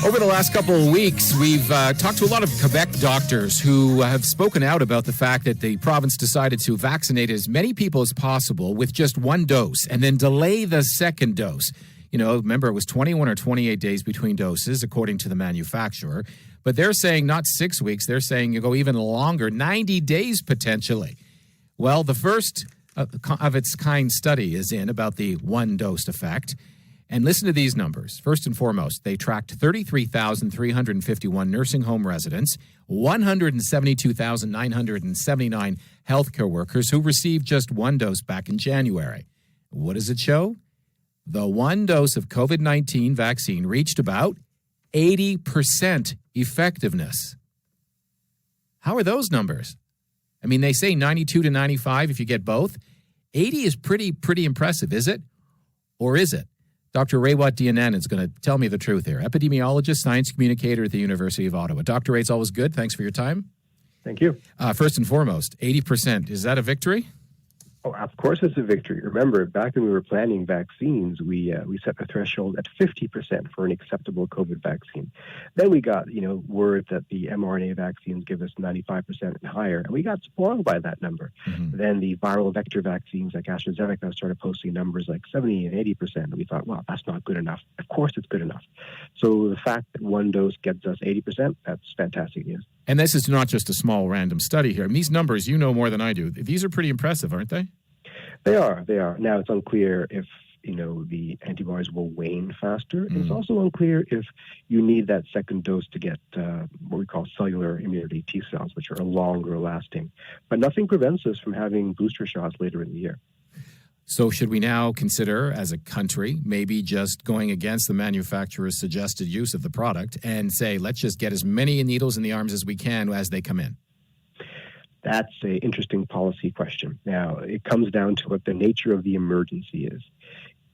Over the last couple of weeks, we've talked to a lot of Quebec doctors who have spoken out about the fact that the province decided to vaccinate as many people as possible with just one dose and then delay the second dose. You know, remember, it was 21 or 28 days between doses, according to the manufacturer. But they're saying not 6 weeks. They're saying you go even longer, 90 days potentially. Well, the first of its kind study is in about the one-dose effect. And listen to these numbers. First and foremost, they tracked 33,351 nursing home residents, 172,979 healthcare workers who received just one dose back in January. What does it show? The one dose of COVID-19 vaccine reached about 80% effectiveness. How are those numbers? I mean, they say 92 to 95 if you get both. 80 is pretty impressive, is it? Or is it? Dr. Raywat Deonandan is going to tell me the truth here. Epidemiologist, science communicator at the University of Ottawa. Dr. Ray, it's always good. Thanks for your time. Thank you. First and foremost, 80%. Is that a victory? Oh, of course it's a victory. Remember, back when we were planning vaccines, we set the threshold at 50% for an acceptable COVID vaccine. Then we got, word that the mRNA vaccines give us 95% and higher, and we got spoiled by that number. Mm-hmm. Then the viral vector vaccines like AstraZeneca started posting numbers like 70 and 80%, and we thought, well, that's not good enough. Of course it's good enough. So the fact that one dose gets us 80%, that's fantastic news. And this is not just a small random study here. I mean, these numbers, you know more than I do. These are pretty impressive, aren't they? They are. Now, it's unclear if, the antibodies will wane faster. Mm. It's also unclear if you need that second dose to get what we call cellular immunity T cells, which are longer lasting. But nothing prevents us from having booster shots later in the year. So should we now consider, as a country, maybe just going against the manufacturer's suggested use of the product and say, let's just get as many needles in the arms as we can as they come in? That's an interesting policy question. Now, it comes down to what the nature of the emergency is.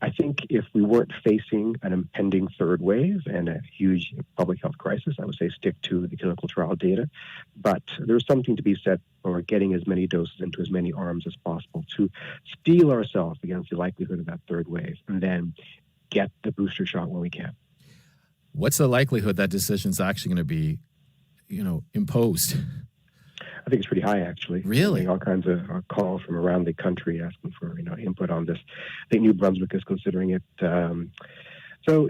I think if we weren't facing an impending third wave and a huge public health crisis, I would say stick to the clinical trial data. But there's something to be said for getting as many doses into as many arms as possible to steel ourselves against the likelihood of that third wave and then get the booster shot when we can. What's the likelihood that decision's actually going to be, imposed? I think it's pretty high, actually. Really? All kinds of calls from around the country asking for input on this. I think New Brunswick is considering it. So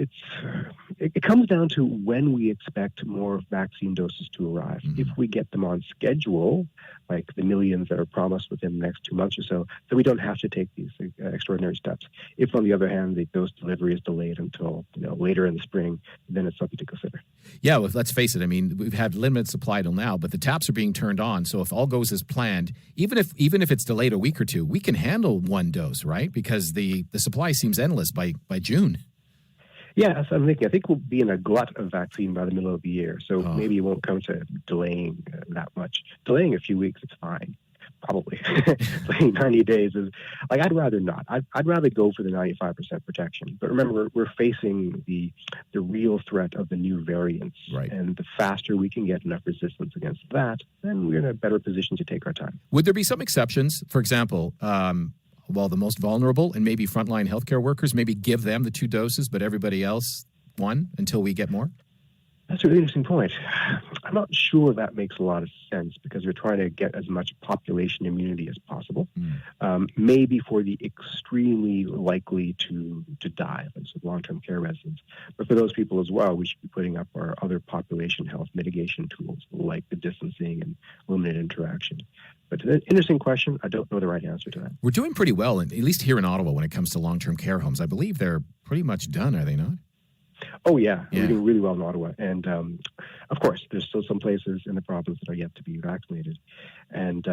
it comes down to when we expect more vaccine doses to arrive. Mm-hmm. If we get them on schedule, like the millions that are promised within the next 2 months or so, then we don't have to take these extraordinary steps. If, on the other hand, the dose delivery is delayed until later in the spring, then it's something to consider. Yeah, well, let's face it. I mean, we've had limited supply till now, but the taps are being turned on. So if all goes as planned, even if it's delayed a week or two, we can handle one dose, right? Because the supply seems endless by June. Yeah, that's what I'm thinking. I think we'll be in a glut of vaccine by the middle of the year. So maybe it won't come to delaying that much. Delaying a few weeks, it's fine. Probably. Delaying 90 days is, I'd rather not. I'd rather go for the 95% protection. But remember, we're facing the real threat of the new variants. Right. And the faster we can get enough resistance against that, then we're in a better position to take our time. Would there be some exceptions? For example, the most vulnerable and maybe frontline healthcare workers, maybe give them the 2 doses, but everybody else one until we get more? That's a really interesting point. I'm not sure that makes a lot of sense because we're trying to get as much population immunity as possible. Maybe for the extremely likely to die, like long-term care residents. But for those people as well, we should be putting up our other population health mitigation tools like the distancing and limited interaction. But it's an interesting question. I don't know the right answer to that. We're doing pretty well, at least here in Ottawa, when it comes to long-term care homes. I believe they're pretty much done, are they not? Oh, yeah. We're doing really well in Ottawa. And, of course, there's still some places in the province that are yet to be vaccinated. And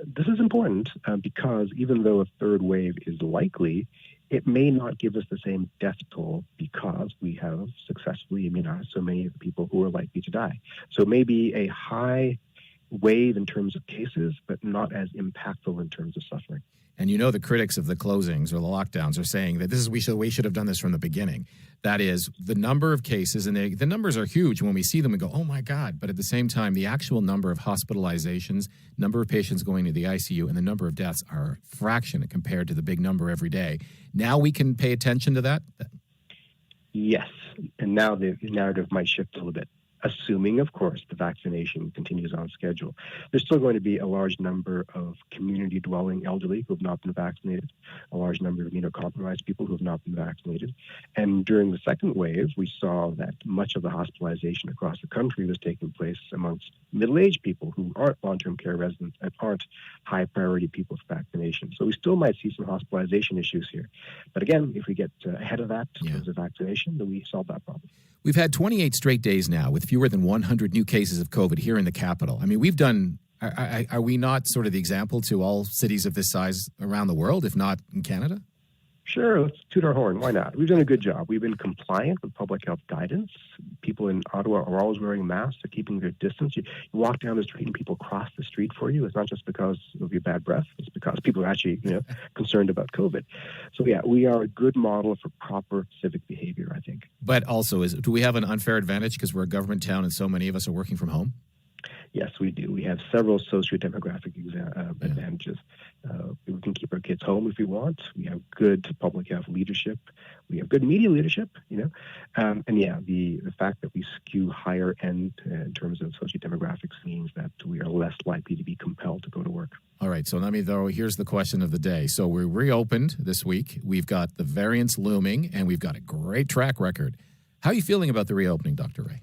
this is important because even though a third wave is likely, it may not give us the same death toll because we have successfully immunized so many of the people who are likely to die. So maybe a high wave in terms of cases, but not as impactful in terms of suffering. And the critics of the closings or the lockdowns are saying that we should have done this from the beginning. That is, the number of cases, and the numbers are huge. When we see them, we go, oh my God. But at the same time, the actual number of hospitalizations, number of patients going to the ICU, and the number of deaths are a fraction compared to the big number every day. Now we can pay attention to that? Yes. And now the narrative might shift a little bit, assuming, of course, the vaccination continues on schedule. There's still going to be a large number of community-dwelling elderly who have not been vaccinated, a large number of immunocompromised people who have not been vaccinated. And during the second wave, we saw that much of the hospitalization across the country was taking place amongst middle-aged people who aren't long-term care residents and aren't high-priority people for vaccination. So we still might see some hospitalization issues here. But again, if we get ahead of that in terms of vaccination, then we solve that problem. We've had 28 straight days now with fewer than 100 new cases of COVID here in the capital. I mean, we've done, are we not sort of the example to all cities of this size around the world, if not in Canada? Sure, let's toot our horn. Why not? We've done a good job. We've been compliant with public health guidance. People in Ottawa are always wearing masks. They're keeping their distance. You walk down the street and people cross the street for you. It's not just because of your bad breath. It's because people are actually, concerned about COVID. So, yeah, we are a good model for proper civic behavior, I think. But also, do we have an unfair advantage because we're a government town and so many of us are working from home? Yes, we do. We have several socio-demographic advantages. We can keep our kids home if we want. We have good public health leadership. We have good media leadership, the fact that we skew higher end in terms of socio-demographics means that we are less likely to be compelled to go to work. All right. So here's the question of the day. So we reopened this week. We've got the variants looming and we've got a great track record. How are you feeling about the reopening, Dr. Ray?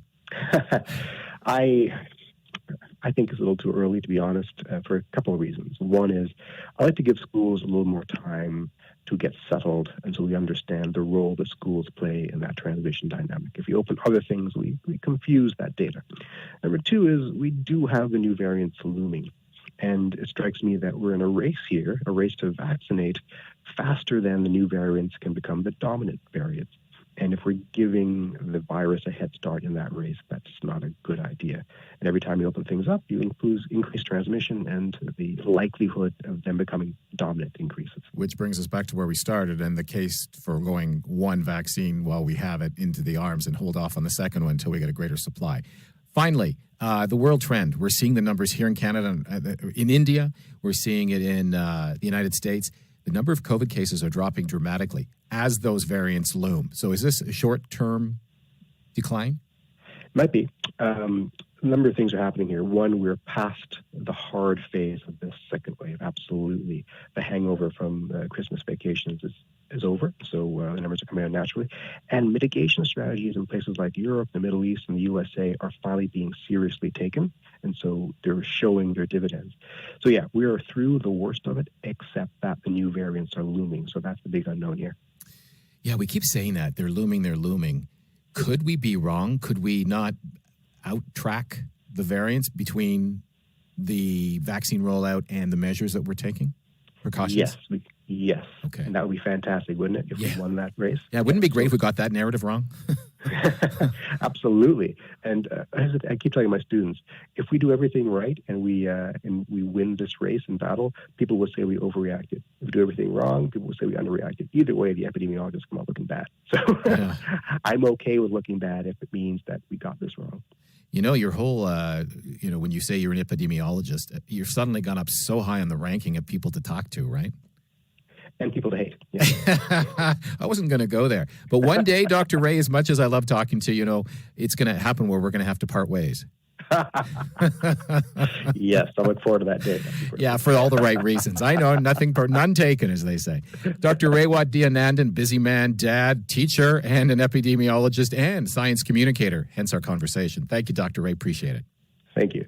I think it's a little too early, to be honest, for a couple of reasons. One is I like to give schools a little more time to get settled until we understand the role that schools play in that transition dynamic. If we open other things, we confuse that data. Number two is we do have the new variants looming. And it strikes me that we're in a race here, a race to vaccinate faster than the new variants can become the dominant variants. And if we're giving the virus a head start in that race, that's not a good idea. And every time you open things up, you increase transmission and the likelihood of them becoming dominant increases. Which brings us back to where we started and the case for going one vaccine while we have it into the arms and hold off on the second one until we get a greater supply. Finally, the world trend. We're seeing the numbers here in Canada, in India. We're seeing it in the United States. The number of COVID cases are dropping dramatically as those variants loom. So is this a short-term decline? Might be. A number of things are happening here. One, we're past the hard phase of this second wave. Absolutely. The hangover from Christmas vacations is over, so the numbers are coming out naturally. And mitigation strategies in places like Europe, the Middle East, and the USA are finally being seriously taken, and so they're showing their dividends. So yeah, we are through the worst of it, except that the new variants are looming, so that's the big unknown here. Yeah, we keep saying that. They're looming. Could we be wrong? Could we not out-track the variants between the vaccine rollout and the measures that we're taking? Precautions? Yes. Okay. And that would be fantastic, wouldn't it, if we won that race? Yeah, wouldn't it be great if we got that narrative wrong? Absolutely. And I keep telling my students, if we do everything right and we win this race and battle, people will say we overreacted. If we do everything wrong, people will say we underreacted. Either way, the epidemiologists come out looking bad. So I'm okay with looking bad if it means that we got this wrong. Your whole, when you say you're an epidemiologist, you've suddenly gone up so high on the ranking of people to talk to, right? And people to hate. Yeah. I wasn't going to go there. But one day, Dr. Ray, as much as I love talking to you, it's going to happen where we're going to have to part ways. Yes, I look forward to that day. Yeah, for all the right reasons. I know, none taken, as they say. Dr. Raywat Deonandan, busy man, dad, teacher, and an epidemiologist and science communicator, hence our conversation. Thank you, Dr. Ray. Appreciate it. Thank you.